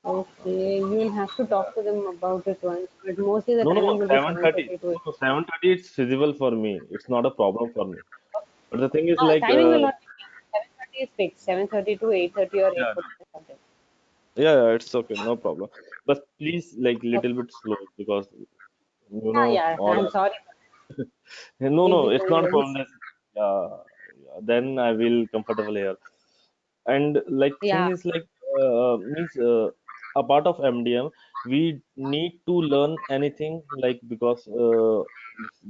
Okay, you will have to talk to them about it once. But mostly the No, timing will be 7:30. 7:30 to 8. No, 7:30. It's feasible for me. It's not a problem for me. But the thing is like Timing will not be fixed. 7:30 is fixed. 7:30 to 8:30 or yeah, 8:40 something. yeah, it's okay, no problem. But please like little bit slow because Yeah. all. I'm sorry. No, We'll no, be it's going not a very problem. soon. Then I will comfortable here. And like thing Yeah. is like means a part of MDM, we need to learn anything like because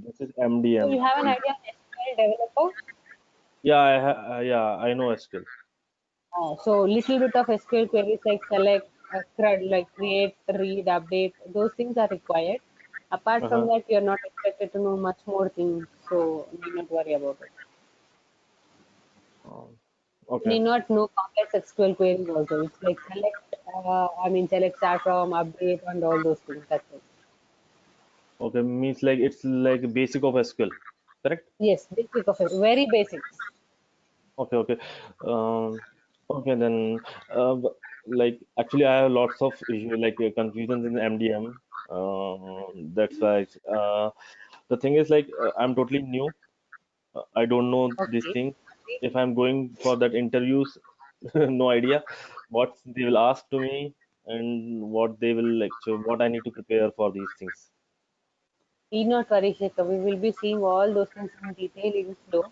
this is So MDM. you have an And idea on SQL developer? yeah, I know SQL. So little bit of SQL queries like select, CRUD, like create, read, update, those things are required. Apart from Uh-huh. that, you're not expected to know much more things, so need not worry about it. Um, You okay, need not know complex SQL queries also. It's like select, select start from, update, and all those things. That's it. okay, means like it's like basic of SQL, correct? Yes, basic of it, very basics. Okay. Um, okay then, like actually, I have lots of issue like confusions in MDM. That's why the thing is like I'm totally new. I don't know this Okay. thing. If I'm going for that interviews, no idea what they will ask to me and what they will like. So what I need to prepare for these things. Need not worry, Shekhar. We will be seeing all those things in detail in flow.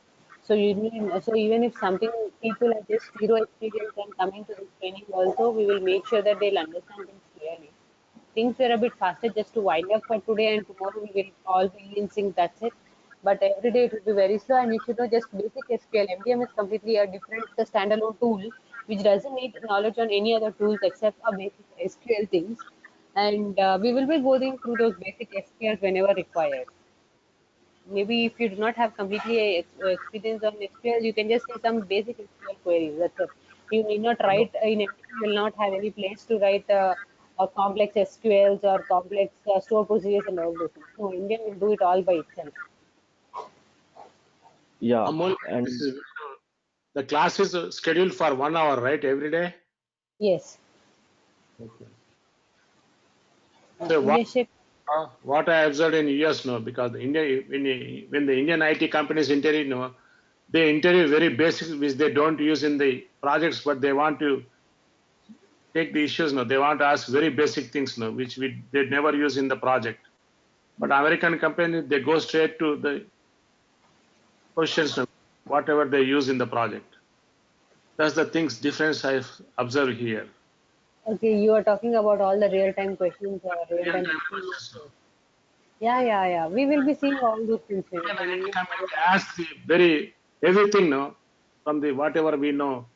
So you need, so even if something people are just zero experience and coming to this training also, we will make sure that they'll understand things clearly. Things were a bit faster just to wind up for today, and tomorrow we will all be in sync. That's it. But every day it will be very slow, and you should know just basic SQL. MDM is completely a different standalone tool, which doesn't need knowledge on any other tools except a basic SQL things. And we will be going through those basic SQLs whenever required. Maybe if you do not have completely experience on SQL, you can just say some basic SQL queries. That's it. You need not write in MDM, you will not have any place to write complex SQLs or complex store procedures and all those things. No, Indian will do it all by itself. Yeah, Amol, this and is the class is scheduled for 1 hour, right? Every day. Yes. Okay. So Yes, Sheikh. what I observed in US, no, because the India when the Indian IT companies interview, no, they interview very basic which they don't use in the projects, but they want to take the issues, no, they want to ask very basic things, no, which they never use in the project. But American companies they go straight to the questions, no, whatever they use in the project. That's the things difference I've observed here. Okay, you are talking about all the real-time questions or real-time Real-time experience. questions, no. Yeah. We will be seeing all those things. Indian So you need IT not company worry they about it. ask the very everything, no, from the whatever we know,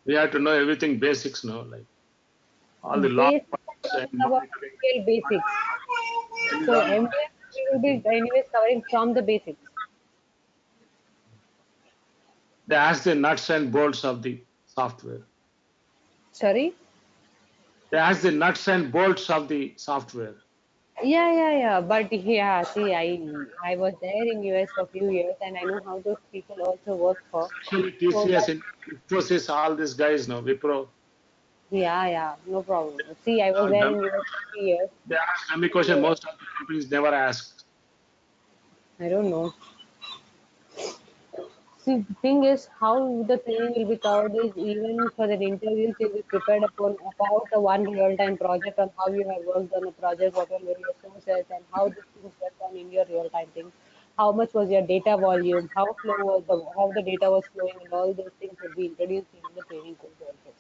we have to know everything basics, no, like all the law Basics, and talking about monitoring. SQL basics. So And, MDM we will be anyways covering from the basics. they ask the nuts and bolts of the software. Sorry? They ask the nuts and bolts of the software. Yeah. But yeah, see, I was there in US for a few years, and I know how those people also work for. Especially So TCS that and Infosys, all these guys, no, Wipro. no problem. See, I was there Dummy, in US for 3 years. they ask dummy question. So Most of the companies never ask. I don't know. See, the thing is, how the training will be covered is even for the interviews, you'll be prepared upon about a one real-time project on how you have worked on a project, what were your sources, and how the things were done in your real-time thing. How much was your data volume? How the data was flowing, and all those things will be introduced in the training course also.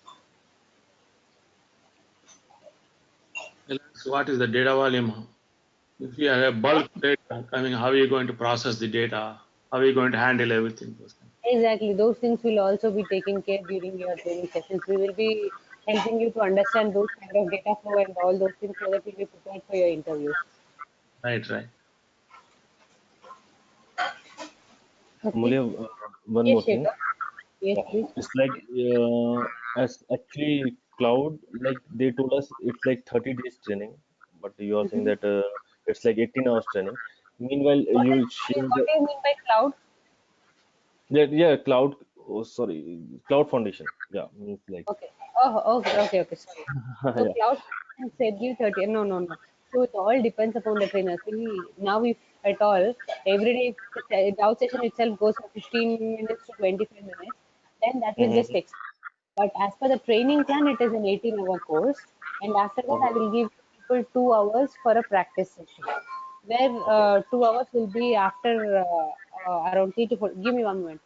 They'll ask, what is the data volume? If you have a bulk data coming, how are you going to process the data? How are you going to handle everything? Those kind Exactly, those things will also be taken care during your training sessions. We will be helping you to understand those kind of data flow and all those things so that you'll be prepared for your interviews. Right, right. Okay. Amulya, one Yes, more thing. Shekhar. Yes, please. It's like as actually cloud, like they told us it's like 30 days training, but you are saying Mm-hmm. that it's like 18 hours training. Meanwhile, you will share What the do you mean by cloud? yeah cloud. Oh, sorry, cloud foundation. Yeah, means like Okay. Oh, okay. Sorry. So yeah. cloud said you 30. No, no, no. So it all depends upon the trainer. See, now if at all, every day if the doubt session itself goes for 15 minutes to 25 minutes, then that will just Mm-hmm. extend. But as per the training plan, it is an 18-hour course. And after that, I will give people 2 hours for a practice session, where Okay. 2 hours will be after around 3 to 4. Give me one moment.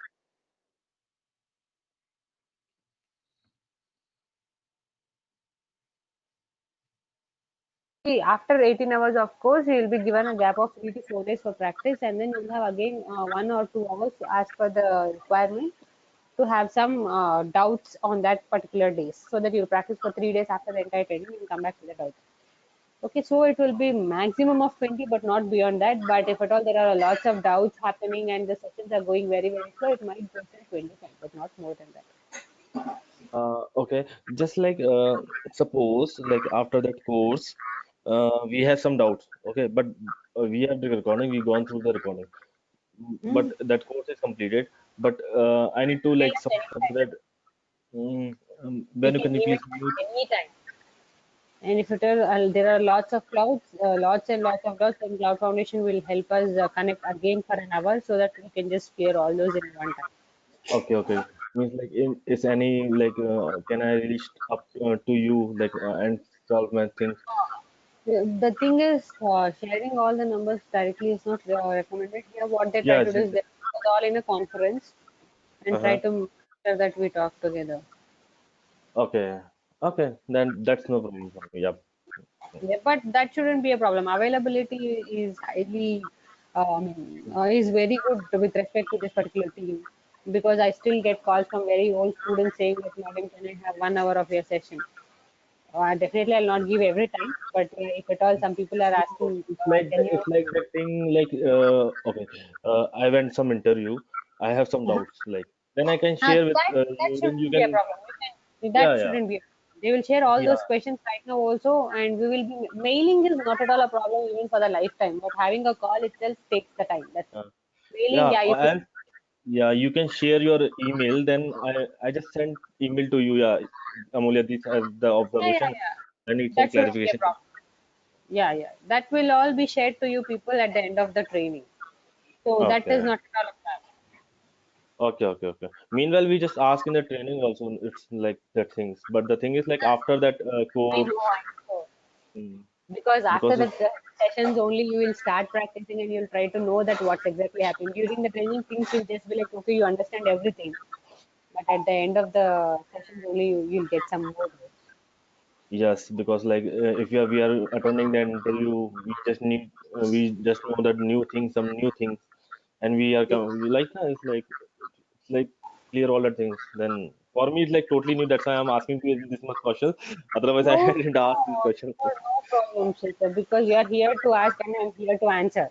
See, after 18 hours, of course, you will be given a gap of 3 to 4 days for practice, and then you'll have again 1 or 2 hours as per the requirement to have some doubts on that particular days, so that you'll practice for 3 days after the entire training and come back to the doubts. Okay, so it will be maximum of 20, but not beyond that. But if at all there are lots of doubts happening and the sessions are going very, very slow, it might go till 25, but not more than that. Okay. Just like suppose like after that course, we have some doubts. Okay, but we have the recording. We gone through the recording. But Hmm. that course is completed. But I need to Email like us submit anytime. that. You When can can you email please us mute? anytime. And if it are, there are lots of clouds, lots and lots of dots, then Cloud Foundation will help us connect again for an hour so that we can just clear all those in one time. Okay, okay. Means like is any like can I reach up to you like and solve my things? The thing is, sharing all the numbers directly is not recommended here. What they try Yes, to do yes. is they put us all in a conference and try Uh-huh. to make sure that we talk together. Okay. Okay. Then that's no problem for me. Yep. Yeah, but that shouldn't be a problem. Availability is highly, is very good with respect to this particular team because I still get calls from very old students saying that, Madam, can I have 1 hour of your session? Definitely, I'll not give every time, but if at all some people are So asking, it's like can you? it's like that thing like okay I went some interview. I have some doubts like then I can share with That you. Then you shouldn't be a can problem. yeah That yeah shouldn't be. They will share all yeah those questions right now also, and we will be mailing is not at all a problem even for the lifetime. But having a call itself takes the time. That's it. uh, Mailing, yeah. yeah, you can. Yeah, you can share your email. Then I just sent email to you. Yeah, Amulya, this as the observation. Yeah. I need some That shouldn't be a clarification. problem. Yeah. That will all be shared to you people at the end of the training. So that is Okay, not at all a problem. okay. Meanwhile, we just ask in the training also. It's like that things. But the thing is like after that I course, know, I know. mm, Because after because the it's sessions only you will start practicing and you'll try to know that what's exactly happening. During the training, things will just be like, okay, you understand everything. But at the end of the sessions only you'll get some more notes. yes, because like if we are attending the interview, we just know that new things, some new things, and we like it's like clear all the things. Then for me it's like totally new. That's why I'm asking you this much questions. Otherwise, I No, didn't ask these questions. no problem, Shilpa, because you are here to ask and I'm here to answer.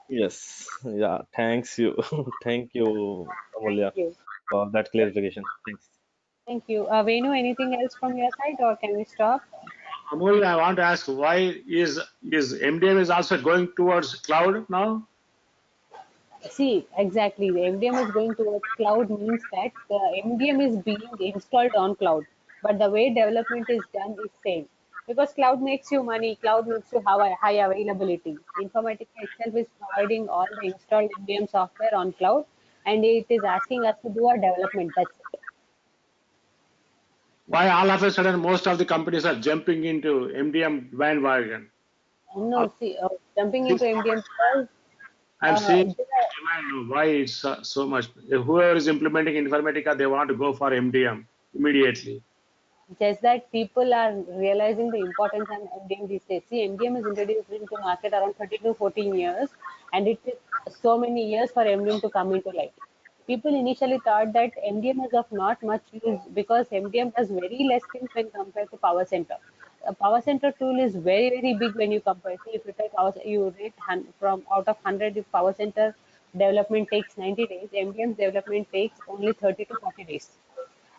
Yes, yeah. Thanks you, thank you, Thank Amulya, you. for that clarification. Thanks. Thank you. Venu, anything else from your side or can we stop? Amol, I want to ask why is MDM is also going towards cloud now? See, exactly. The MDM is going towards cloud means that the MDM is being installed on cloud, but the way development is done is same. Because cloud makes you money, cloud makes you have a high availability. Informatica itself is providing all the installed MDM software on cloud, and it is asking us to do a development. That's it. Why all of a sudden most of the companies are jumping into MDM bandwagon? No, see, jumping into MDM because I'm seeing there are demand. Why it's so much? Whoever is implementing Informatica, they want to go for MDM immediately. just that people are realizing the importance of MDM these days. See, MDM is introduced into market around 13 to 14 years, and it took so many years for MDM to come into light. People initially thought that MDM is of not much use because MDM does very less things when compared to Power Center. A Power Center tool is very, very big when you compare. See, if you take you rate from out of 100, if Power Center development takes 90 days, MDM's development takes only 30 to 40 days.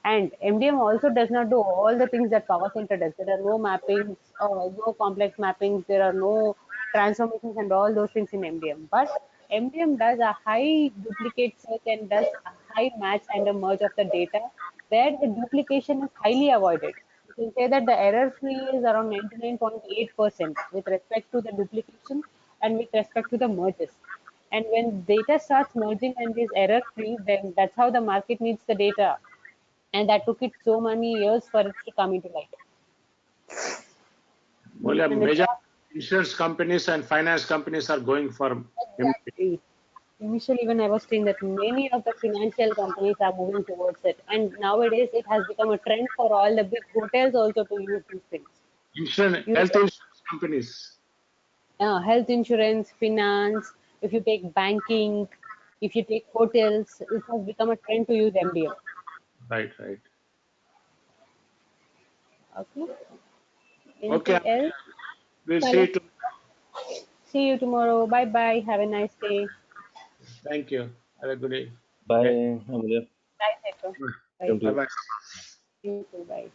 And MDM also does not do all the things that Power Center does. There are no mappings, no complex mappings, there are no transformations and all those things in MDM. But MDM does a high duplicate search and does a high match and a merge of the data where the duplication is highly avoided. You can say that the error free is around 99.8% with respect to the duplication and with respect to the merges. And when data starts merging and is error free, then that's how the market needs the data, and that took it so many years for it to come into light. Only a And the major job, insurance companies and finance companies are going for MDM. exactly. Initially, when I was saying that many of the financial companies are moving towards it, and nowadays it has become a trend for all the big hotels also to use these things. Insurance, Use health insurance companies. health insurance, finance. If you take banking, if you take hotels, it has become a trend to use MDM. Right, right. Okay. Okay, Anything else? we'll see Chalo. you. See you tomorrow. Bye bye. Have a nice day. Thank you. Have a good day. Bye, Day. Amelia. Bye, Setu. Bye. Same to Bye you. bye. You too. Bye.